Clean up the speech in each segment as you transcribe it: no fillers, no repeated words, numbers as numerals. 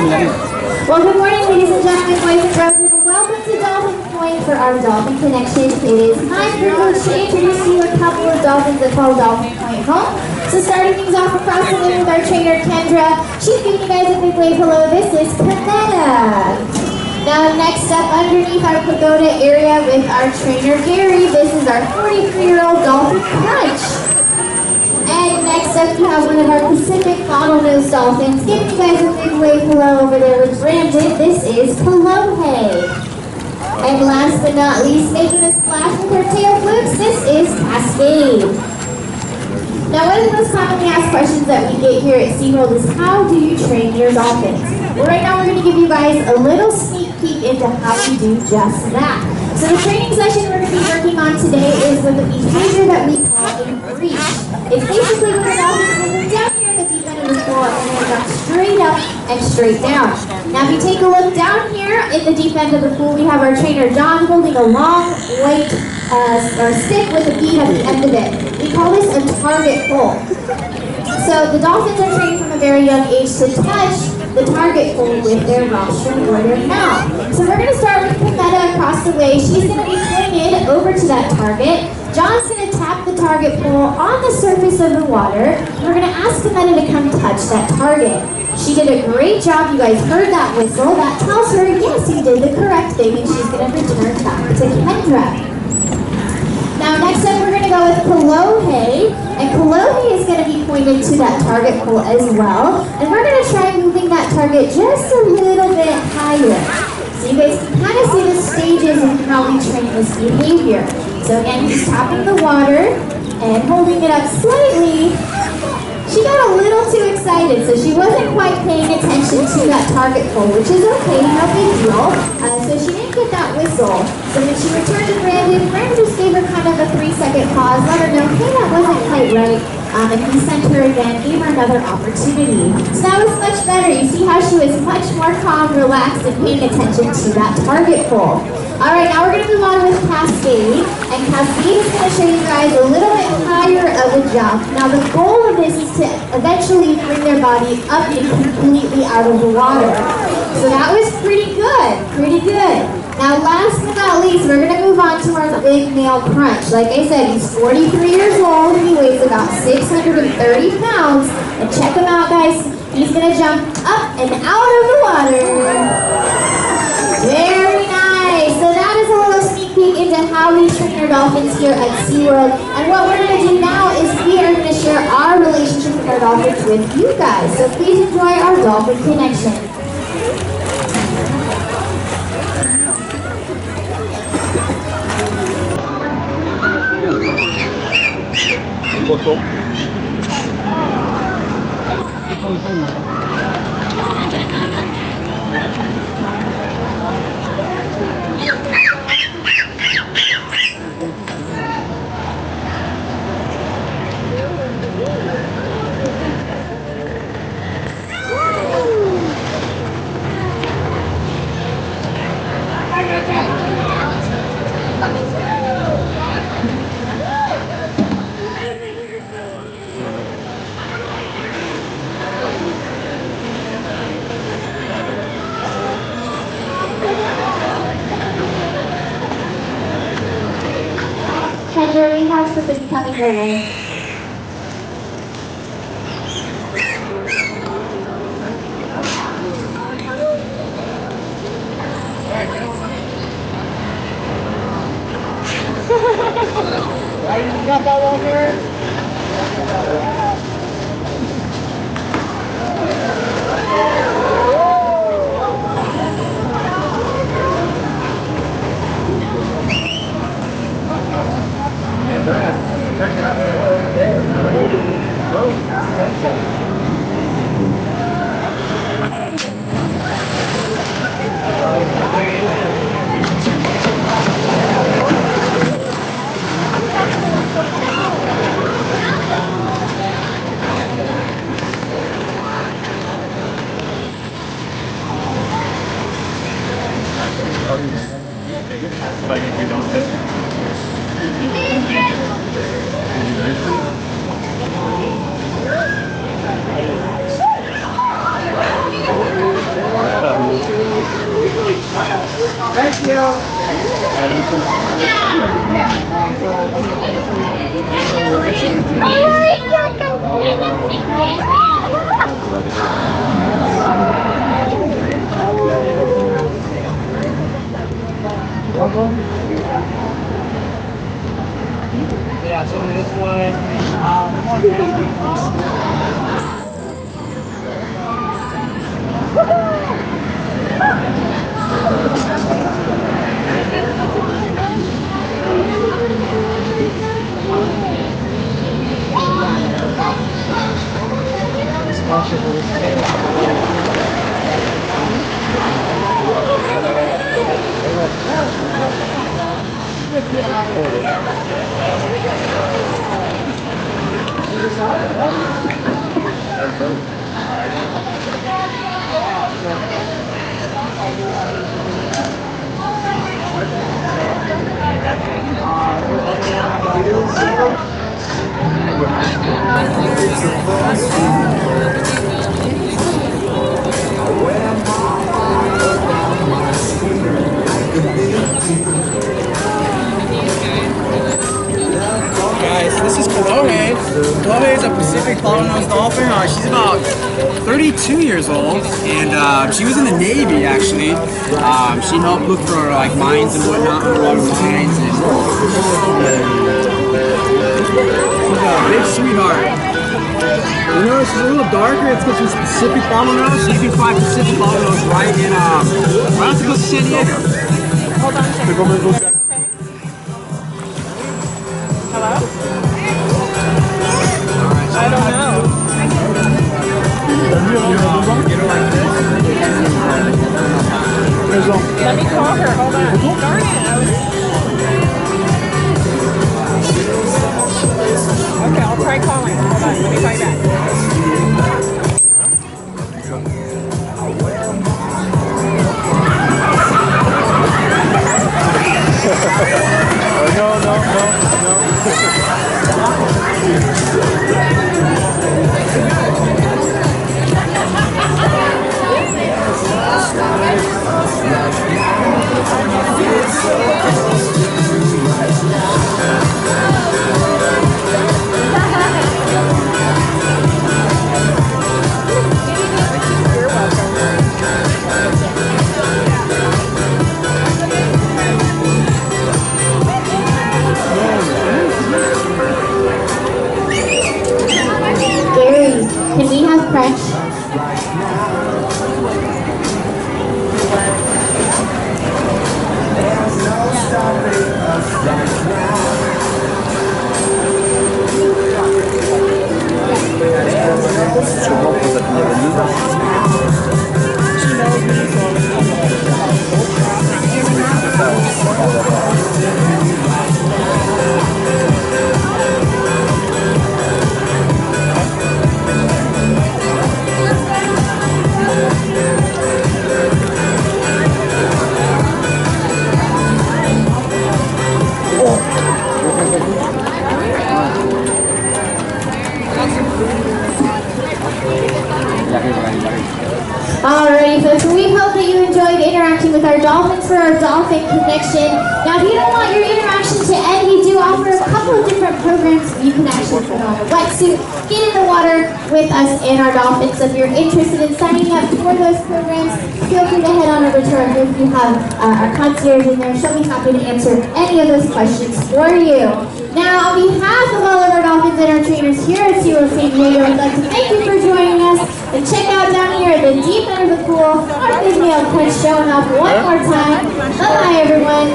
Well, good morning, ladies and gentlemen, boys and girls, and welcome to Dolphin Point for our Dolphin Connection. It is my privilege to introduce you a couple of dolphins that call Dolphin Point home. So starting things off across the way with our trainer, Kendra. She's giving you guys a big wave hello. This is Panetta. Now next up underneath our pagoda area with our trainer, Gary. This is our 43-year-old Dolphin Crunch. And next up, you have one of our Pacific bottlenose dolphins. Giving you guys a big wave hello over there with Brandon. This is Kolohe. And last but not least, making a splash with her tail flips, this is Cascade. Now, one of the most commonly asked questions that we get here at SeaWorld is, how do you train your dolphins? Well, right now we're going to give you guys a little sneak peek into how we do just that. So the training session we're going to be working on today is with a behavior that we call a breach. It's basically when the dolphins move down here at the deep end of the pool and then jump straight up and straight down. Now if you take a look down here in the deep end of the pool, we have our trainer John holding a long white stick with a bead at the end of it. We call this a target pull. So the dolphins are trained from a very young age to touch the target pole with their rostrum or their mouth. So we're going to start with Panetta across the way. She's going to be pointed over to that target. John's going to tap the target pole on the surface of the water. We're going to ask Panetta to come touch that target. She did a great job. You guys heard that whistle. That tells her, yes, you did the correct thing, and she's going to return back to Kendra. Now next up we're going to go with Kolohe, and Kolohe is going to be pointed to that target pole as well, and we're going to try moving that target just a little bit higher. So you guys can kind of see the stages of how we train this behavior. So again, he's tapping the water and holding it up slightly. She got a little too excited, so she wasn't quite paying attention to that target pole, which is okay, no big deal. So she didn't get that whistle. So when she returned to Brandon, Brandon just gave her kind of a 3-second pause, let her know, hey, that wasn't quite right. And he sent her again, gave her another opportunity. So that was much better. You see how she was much more calm, relaxed, and paying attention to that target pole. All right, now we're going to move on with Cascade. And Cascade is going to show you guys a little bit higher of a jump. Now the goal of this is to eventually bring their body up and completely out of the water. So that was pretty good, pretty good. Now last but not least, we're going to move on to our big male crunch. Like I said, he's 43 years old and he weighs about 630 pounds. And check him out, guys. He's going to jump up and out of the water. Very nice. So that is a little sneak peek into how we train our dolphins here at SeaWorld. And what we're going to do now is we are going to share our relationship with our dolphins with you guys. So please enjoy our Dolphin Connection. Kendra, we have somebody coming your way. You got that over? Thank you. Yeah, so this Guys, this is Chloe. Chloe is a Pacific bottlenose dolphin. She's about 32 years old, and she was in the Navy actually. She helped look for like mines and whatnot, underwater mines. And she's a big sweetheart. You notice she's a little darker. It's because she's Pacific bottlenose. So you can find Pacific bottlenose right off the coast of San Diego. Hold on a second. Hello? I don't know. Let me call her. Hold on. Darn it. Okay, I'll try calling. Hold on. Let me try back. No. Can we have French? Alrighty folks, we hope that you enjoyed interacting with our dolphins for our Dolphin Connection. Now if you don't want your interaction to end, we do offer a couple of different programs. You can actually put on a wetsuit, get in the water with us and our dolphins. So if you're interested in signing up for those programs, feel free to head on over to our booth. We have our concierge in there. She'll be happy to answer any of those questions for you. Now, on behalf of all of our dolphins and our trainers here at SeaWorld San Diego, I'd like to thank you for joining us. And check out down here at the deep end of the pool, our big nail punch showing up one more time. Bye-bye, everyone.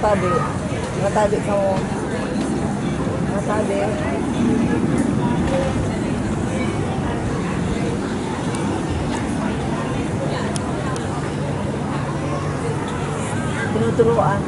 Nakatabi. Nakatabi ka mo. Nakatabi. Tinuturuan.